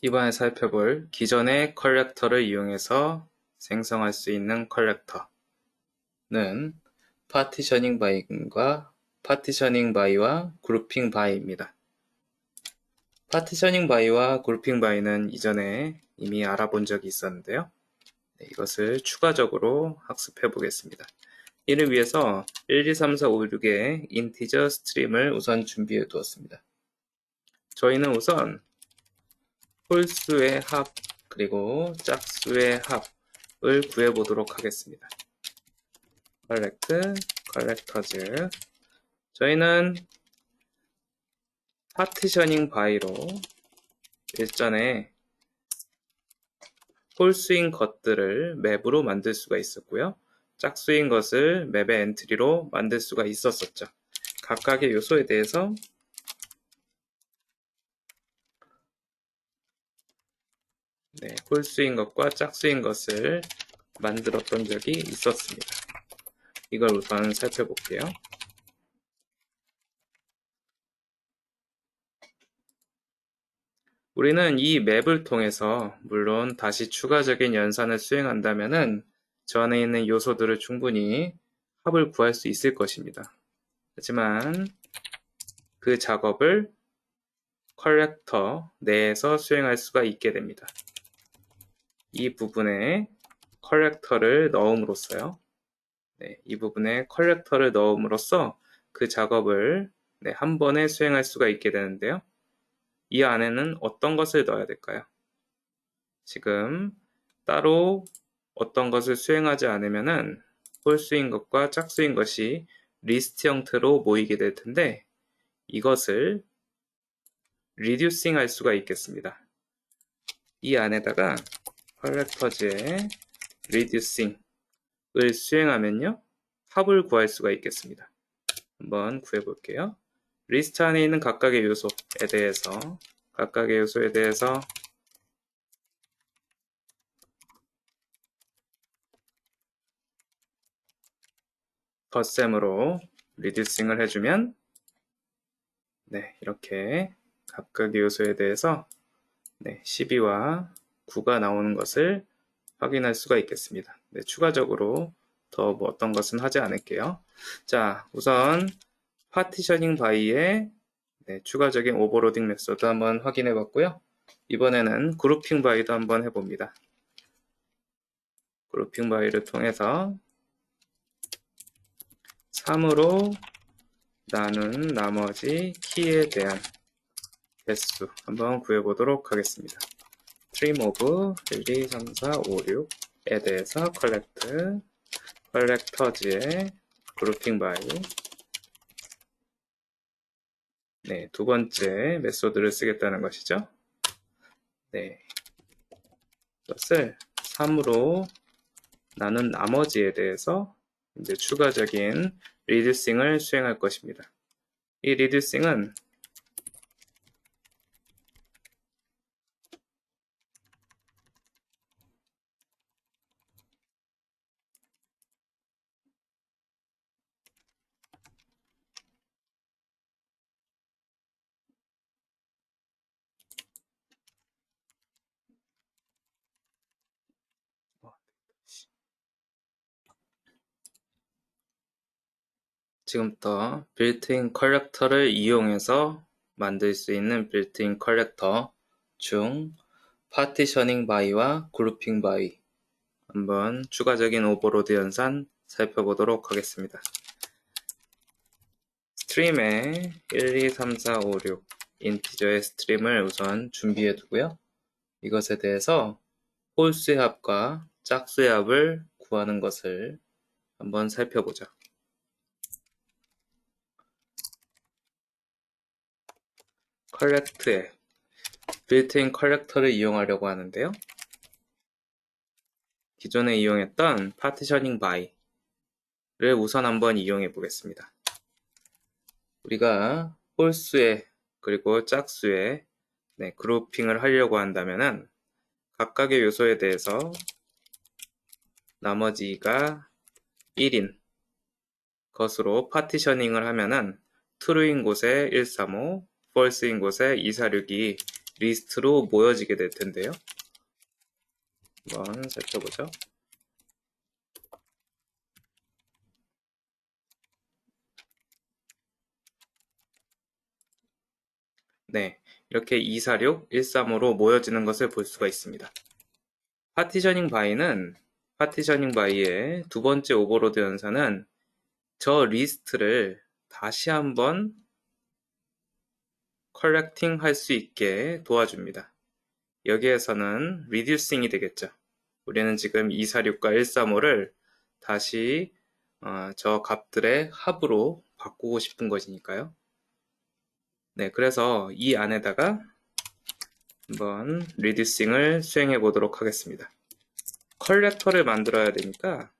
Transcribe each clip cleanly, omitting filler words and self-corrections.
이번에 살펴볼 기존의 컬렉터를 이용해서 생성할 수 있는 컬렉터는 파티셔닝 바이와 그룹핑 바이입니다. 파티셔닝 바이와 그룹핑 바이는 이전에 이미 알아본 적이 있었는데요. 이것을 추가적으로 학습해 보겠습니다. 이를 위해서 1, 2, 3, 4, 5, 6의 인티저 스트림을 우선 준비해 두었습니다. 저희는 우선 홀수의 합 그리고 짝수의 합을 구해보도록 하겠습니다. collectors 저희는 파티셔닝 바이로 일전에 홀수인 것들을 맵으로 만들 수가 있었고요. 짝수인 것을 맵의 엔트리로 만들 수가 있었었죠. 각각의 요소에 대해서 홀수인 것과 짝수인 것을 만들었던 적이 있었습니다. 이걸 우선 살펴볼게요. 우리는 이 맵을 통해서 물론 다시 추가적인 연산을 수행한다면은 저 안에 있는 요소들을 충분히 합을 구할 수 있을 것입니다. 하지만 그 작업을 컬렉터 내에서 수행할 수가 있게 됩니다. 이 부분에 컬렉터를 넣음으로써요. 이 부분에 컬렉터를 넣음으로써 그 작업을 한 번에 수행할 수가 있게 되는데요. 이 안에는 어떤 것을 넣어야 될까요? 지금 따로 어떤 것을 수행하지 않으면은 홀수인 것과 짝수인 것이 리스트 형태로 모이게 될 텐데 이것을 리듀싱 할 수가 있겠습니다. 이 안에다가 컬렉터즈의 리듀싱을 수행하면요 합을 구할 수가 있겠습니다. 한번 구해 볼게요. 리스트 안에 있는 각각의 요소에 대해서 덧셈으로 리듀싱을 해주면 이렇게 각각의 요소에 대해서 12와 9가 나오는 것을 확인할 수가 있겠습니다. 추가적으로 더 어떤 것은 하지 않을게요. 자, 우선 파티셔닝 바이의 추가적인 오버로딩 메소드 한번 확인해 봤고요. 이번에는 그룹핑 바이도 한번 해봅니다. 그룹핑 바이를 통해서 3으로 나눈 나머지 키에 대한 개수 한번 구해보도록 하겠습니다. stream of 1, 2, 3, 4, 5, 6에 대해서 collectors의 grouping by 두 번째 메소드를 쓰겠다는 것이죠. 이것을 3으로 나눈 나머지에 대해서 이제 추가적인 reducing을 수행할 것입니다. 이 reducing은 지금부터 빌트인 컬렉터를 이용해서 만들 수 있는 빌트인 컬렉터 중 파티셔닝 바이와 그룹핑 바이 한번 추가적인 오버로드 연산 살펴보도록 하겠습니다. 스트림에 1, 2, 3, 4, 5, 6 인티저의 스트림을 우선 준비해 두고요. 이것에 대해서 홀수의 합과 짝수의 합을 구하는 것을 한번 살펴보죠. 컬렉트에 빌트인 컬렉터를 이용하려고 하는데요. 기존에 이용했던 파티셔닝 바이를 우선 한번 이용해 보겠습니다. 우리가 홀수의 그리고 짝수의 그룹핑을 하려고 한다면은 각각의 요소에 대해서 나머지가 1인 것으로 파티셔닝을 하면은 true인 곳에 135, false인 곳에 246이 리스트로 모여지게 될 텐데요. 한번 살펴보죠. 네, 이렇게 246, 135로 모여지는 것을 볼 수가 있습니다. 파티셔닝 바이의 두 번째 오버로드 연산은 저 리스트를 다시 한번 컬렉팅 할 수 있게 도와줍니다. 여기에서는 reducing이 되겠죠. 우리는 지금 246과 135를 다시 저 값들의 합으로 바꾸고 싶은 것이니까요. 네, 그래서 이 안에다가 한번 reducing을 수행해 보도록 하겠습니다. 컬렉터를 만들어야 되니까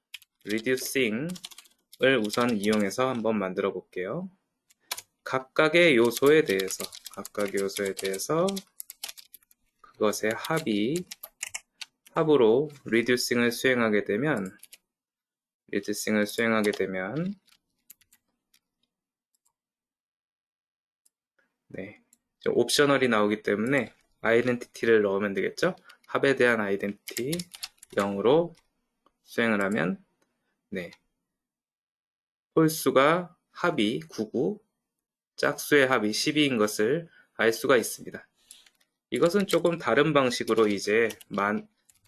reducing을 우선 이용해서 한번 만들어 볼게요. 각각의 요소에 대해서 그것의 합으로 reducing을 수행하게 되면 네, 옵셔널이 나오기 때문에 아이덴티티를 넣으면 되겠죠? 합에 대한 아이덴티티 0으로 수행을 하면 네, 홀수가 합이 9고 짝수의 합이 12인 것을 알 수가 있습니다. 이것은 조금 다른 방식으로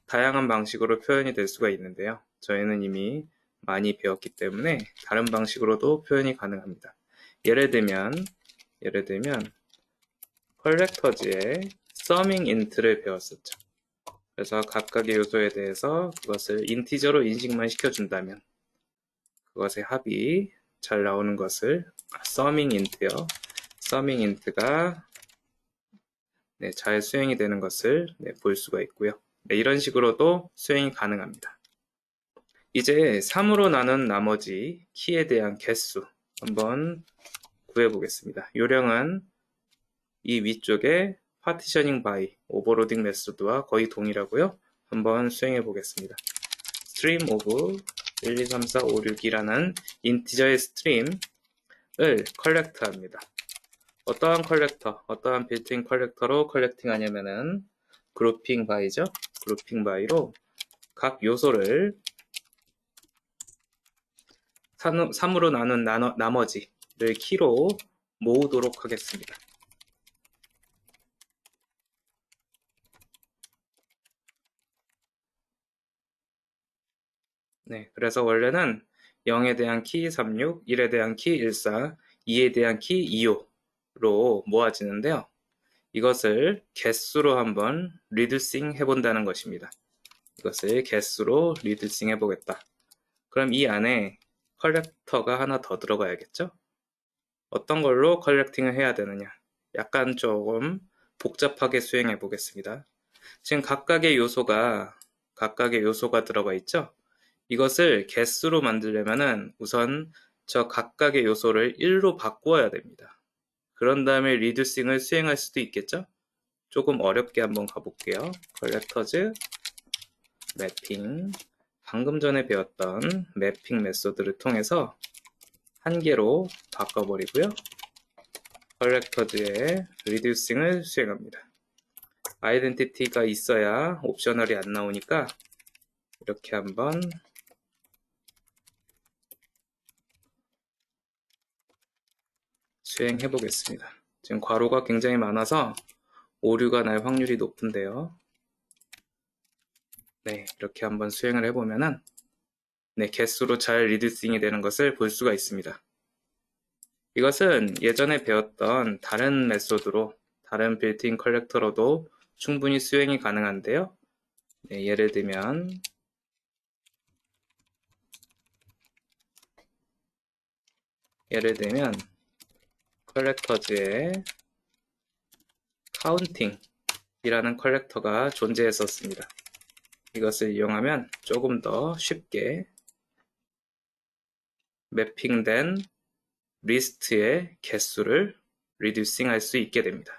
다양한 방식으로 표현이 될 수가 있는데요. 저희는 이미 많이 배웠기 때문에 다른 방식으로도 표현이 가능합니다. 예를 들면 컬렉터즈의 summing int를 배웠었죠. 그래서 각각의 요소에 대해서 그것을 인티저로 인식만 시켜준다면 그것의 합이 잘 나오는 것을 summing int요. summing int가 잘 수행이 되는 것을 볼 수가 있고요. 이런 식으로도 수행이 가능합니다. 이제 3으로 나눈 나머지 키에 대한 개수 한번 구해보겠습니다. 요령은 이 위쪽에 파티셔닝 바이 오버로딩 메소드와 거의 동일하고요. 한번 수행해 보겠습니다. stream of 1, 2, 3, 4, 5, 6이라는 인티저의 스트림을 컬렉트 합니다. 어떠한 빌트인 컬렉터로 컬렉팅 하냐면은 그룹핑 바이죠. 그룹핑 바이로 각 요소를 3으로 나눈 나머지를 키로 모으도록 하겠습니다. 네, 그래서 원래는 0에 대한 키 36, 1에 대한 키 14, 2에 대한 키 25로 모아지는데요. 이것을 개수로 한번 리듀싱 해본다는 것입니다. 이것을 개수로 리듀싱 해보겠다. 그럼 이 안에 컬렉터가 하나 더 들어가야겠죠? 어떤 걸로 컬렉팅을 해야 되느냐? 약간 조금 복잡하게 수행해 보겠습니다. 지금 각각의 요소가 들어가 있죠? 이것을 개수로 만들려면은 우선 저 각각의 요소를 1로 바꾸어야 됩니다. 그런 다음에 리듀싱을 수행할 수도 있겠죠? 조금 어렵게 한번 가볼게요. 컬렉터즈 매핑 방금 전에 배웠던 매핑 메소드를 통해서 한 개로 바꿔버리고요. 컬렉터즈의 리듀싱을 수행합니다. 아이덴티티가 있어야 옵셔널이 안 나오니까 이렇게 한번 수행해 보겠습니다. 지금 괄호가 굉장히 많아서 오류가 날 확률이 높은데요. 네, 이렇게 한번 수행을 해보면은 개수로 잘 리듀싱이 되는 것을 볼 수가 있습니다. 이것은 예전에 배웠던 다른 메소드로, 다른 빌트인 컬렉터로도 충분히 수행이 가능한데요. 예를 들면 컬렉터즈의 카운팅이라는 컬렉터가 존재했었습니다. 이것을 이용하면 조금 더 쉽게 매핑된 리스트의 개수를 리듀싱 할 수 있게 됩니다.